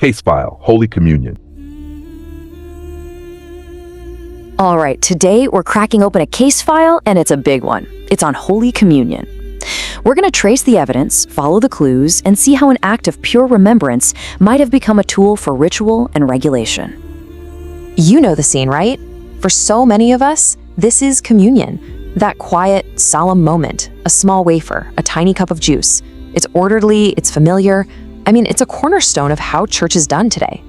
case file, Holy Communion. All right, today we're cracking open a case file, and it's a big one. It's on Holy Communion. We're going to trace the evidence, follow the clues, and see how an act of pure remembrance might have become a tool for ritual and regulation. You know the scene, right? For so many of us, this is communion. That quiet, solemn moment, a small wafer, a tiny cup of juice. It's orderly, it's familiar. It's a cornerstone of how church is done today.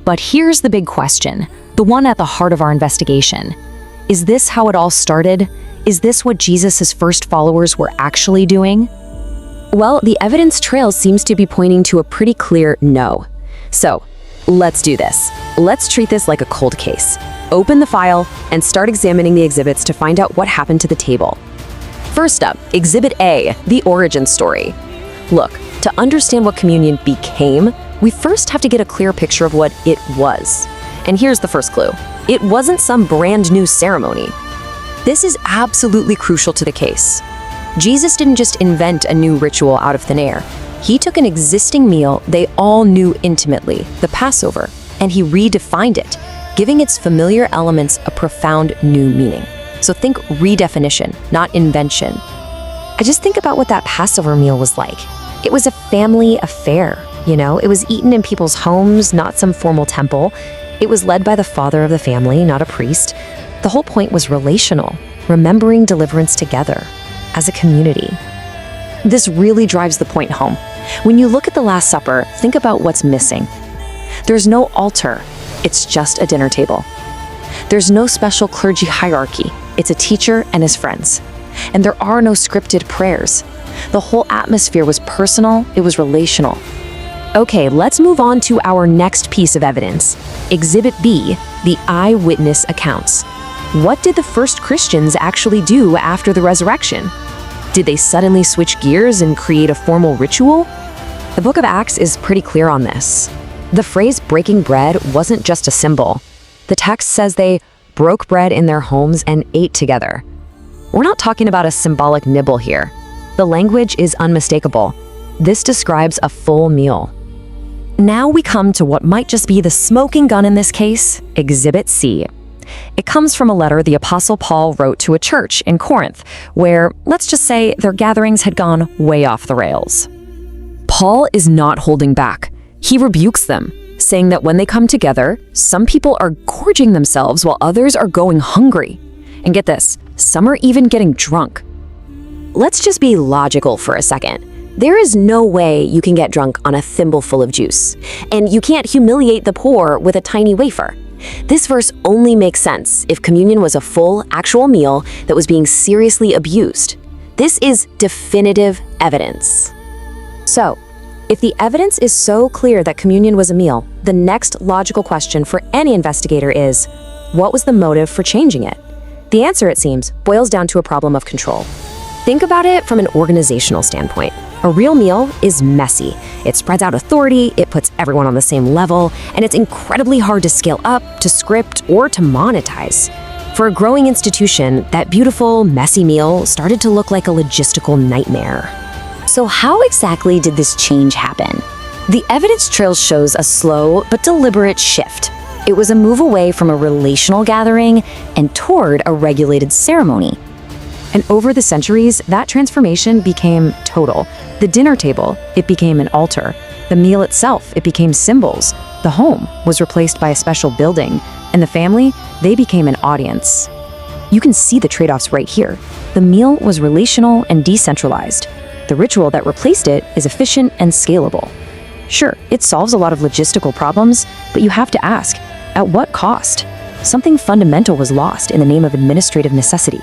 But here's the big question, the one at the heart of our investigation. Is this how it all started? Is this what Jesus' first followers were actually doing? Well, the evidence trail seems to be pointing to a pretty clear no. So, let's do this. Let's treat this like a cold case. Open the file and start examining the exhibits to find out what happened to the table. First up, Exhibit A, the origin story. Look, to understand what communion became, we first have to get a clear picture of what it was. And here's the first clue. It wasn't some brand new ceremony. This is absolutely crucial to the case. Jesus didn't just invent a new ritual out of thin air. He took an existing meal they all knew intimately, the Passover, and he redefined it, giving its familiar elements a profound new meaning. So think redefinition, not invention. I just think about what that Passover meal was like. It was a family affair, It was eaten in people's homes, not some formal temple. It was led by the father of the family, not a priest. The whole point was relational, remembering deliverance together, as a community. This really drives the point home. When you look at the Last Supper, think about what's missing. There's no altar, it's just a dinner table. There's no special clergy hierarchy, it's a teacher and his friends. And there are no scripted prayers. The whole atmosphere was personal, it was relational. Okay, let's move on to our next piece of evidence. Exhibit B, the eyewitness accounts. What did the first Christians actually do after the resurrection? Did they suddenly switch gears and create a formal ritual? The book of Acts is pretty clear on this. The phrase breaking bread wasn't just a symbol. The text says they broke bread in their homes and ate together. We're not talking about a symbolic nibble here. The language is unmistakable. This describes a full meal. Now we come to what might just be the smoking gun in this case, Exhibit C. It comes from a letter the Apostle Paul wrote to a church in Corinth, where, let's just say, their gatherings had gone way off the rails. Paul is not holding back. He rebukes them, saying that when they come together, some people are gorging themselves while others are going hungry. And get this, some are even getting drunk. Let's just be logical for a second. There is no way you can get drunk on a thimbleful of juice, and you can't humiliate the poor with a tiny wafer. This verse only makes sense if communion was a full, actual meal that was being seriously abused. This is definitive evidence. So, if the evidence is so clear that communion was a meal, the next logical question for any investigator is, what was the motive for changing it? The answer, it seems, boils down to a problem of control. Think about it from an organizational standpoint. A real meal is messy. It spreads out authority, it puts everyone on the same level, and it's incredibly hard to scale up, to script, or to monetize. For a growing institution, that beautiful, messy meal started to look like a logistical nightmare. So how exactly did this change happen? The evidence trail shows a slow but deliberate shift. It was a move away from a relational gathering and toward a regulated ceremony. And over the centuries, that transformation became total. The dinner table, it became an altar. The meal itself, it became symbols. The home was replaced by a special building. And the family, they became an audience. You can see the trade-offs right here. The meal was relational and decentralized. The ritual that replaced it is efficient and scalable. Sure, it solves a lot of logistical problems, but you have to ask, at what cost? Something fundamental was lost in the name of administrative necessity.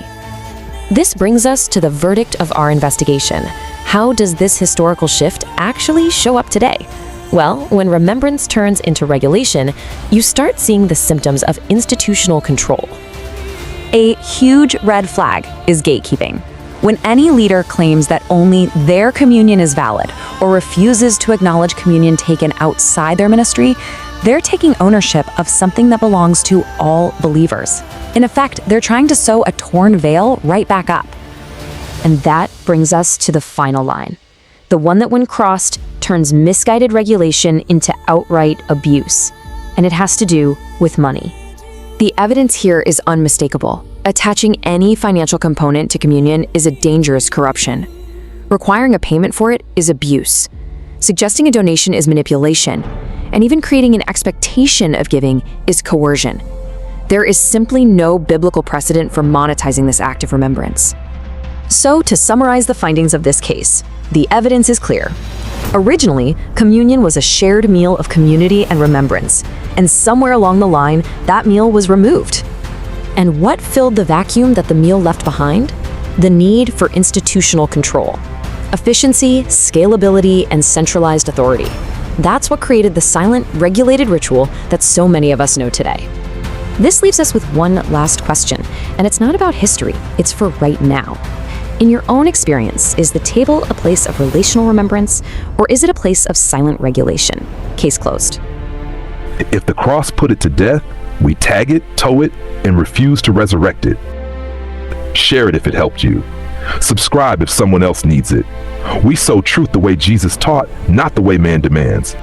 This brings us to the verdict of our investigation. How does this historical shift actually show up today? Well, when remembrance turns into regulation, you start seeing the symptoms of institutional control. A huge red flag is gatekeeping. When any leader claims that only their communion is valid or refuses to acknowledge communion taken outside their ministry, they're taking ownership of something that belongs to all believers. In effect, they're trying to sew a torn veil right back up. And that brings us to the final line. The one that when crossed, turns misguided regulation into outright abuse, and it has to do with money. The evidence here is unmistakable. Attaching any financial component to communion is a dangerous corruption. Requiring a payment for it is abuse. Suggesting a donation is manipulation. And even creating an expectation of giving is coercion. There is simply no biblical precedent for monetizing this act of remembrance. So, to summarize the findings of this case, the evidence is clear. Originally, communion was a shared meal of community and remembrance, and somewhere along the line, that meal was removed. And what filled the vacuum that the meal left behind? The need for institutional control. Efficiency, scalability, and centralized authority. That's what created the silent, regulated ritual that so many of us know today. This leaves us with one last question, and it's not about history, it's for right now. In your own experience, is the table a place of relational remembrance, or is it a place of silent regulation? Case closed. If the cross put it to death, we tag it, tow it, and refuse to resurrect it. Share it if it helped you. Subscribe if someone else needs it. We sow truth the way Jesus taught, not the way man demands.